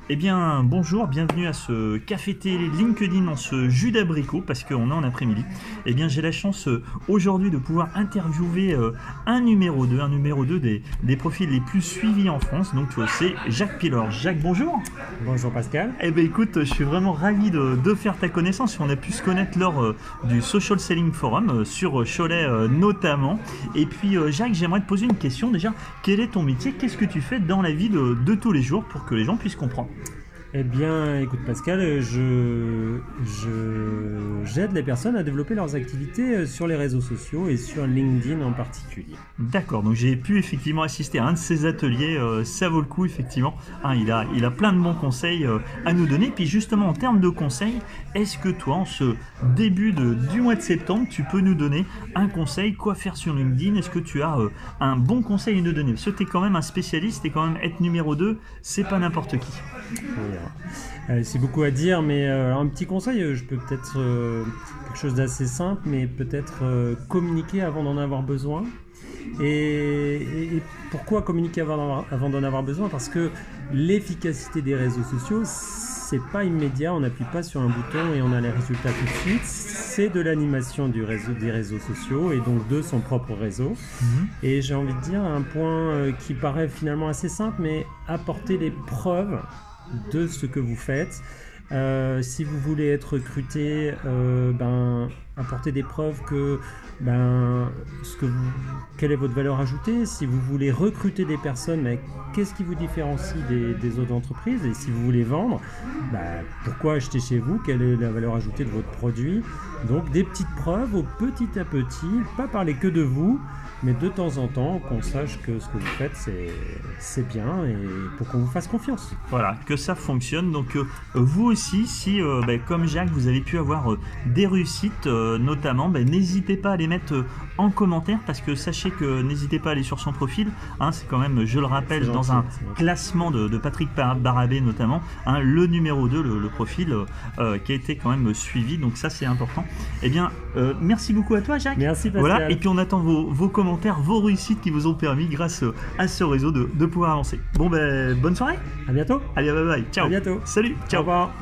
Eh bien, bonjour, bienvenue à ce café télé LinkedIn en ce jus d'abricot, parce qu'on est en après-midi. Eh bien, j'ai la chance aujourd'hui de pouvoir interviewer un numéro 2 des profils les plus suivis en France. Donc, c'est Jacques Pilor. Jacques, bonjour. Bonjour Pascal. Eh bien, écoute, je suis vraiment ravi de faire ta connaissance. On a pu se connaître lors du Social Selling Forum sur Cholet notamment. Et puis, Jacques, j'aimerais te poser une question. Déjà, quel est ton métier? Qu'est-ce que tu fais dans la vie de tous les jours pour que les gens puissent comprendre? Eh bien, écoute Pascal, j'aide les personnes à développer leurs activités sur les réseaux sociaux et sur LinkedIn en particulier. D'accord, donc j'ai pu effectivement assister à un de ces ateliers, ça vaut le coup effectivement. Il a plein de bons conseils à nous donner. Puis justement en termes de conseils, est-ce que toi en ce début du mois de septembre, tu peux nous donner un conseil, quoi faire sur LinkedIn? Est-ce que tu as un bon conseil à nous donner? Parce que tu es quand même un spécialiste et quand même être numéro 2, c'est pas n'importe qui. C'est beaucoup à dire, mais un petit conseil, je peux peut-être quelque chose d'assez simple, mais peut-être communiquer avant d'en avoir besoin. Et pourquoi communiquer avant d'en avoir besoin? Parce que l'efficacité des réseaux sociaux, c'est pas immédiat, on n'appuie pas sur un bouton et on a les résultats tout de suite. C'est de l'animation des réseaux sociaux et donc de son propre réseau. Et j'ai envie de dire un point qui paraît finalement assez simple, mais apporter des preuves de ce que vous faites. Si vous voulez être recruté, apportez des preuves que quelle est votre valeur ajoutée. Si vous voulez recruter des personnes, qu'est-ce qui vous différencie des autres entreprises? Et si vous voulez vendre, pourquoi acheter chez vous? Quelle est la valeur ajoutée de votre produit? Donc des petites preuves petit à petit, pas parler que de vous, mais de temps en temps qu'on sache que ce que vous faites c'est bien et pour qu'on vous fasse confiance. Voilà, que ça fonctionne. Donc vous aussi, si comme Jacques, vous avez pu avoir des réussites notamment, n'hésitez pas à les mettre en commentaire, parce que sachez que n'hésitez pas à aller sur son profil, c'est quand même, je le rappelle, C'est dans gentil, un classement de Patrick Barabé notamment, le numéro 2, le profil qui a été quand même suivi, donc ça c'est important. Eh bien, merci beaucoup à toi Jacques. Merci Pascal. Voilà, et puis on attend vos commentaires, vos réussites qui vous ont permis, grâce à ce réseau, de pouvoir avancer. Bon bonne soirée. À bientôt. Allez, bye bye, ciao. À bientôt. Salut, ciao. Au revoir.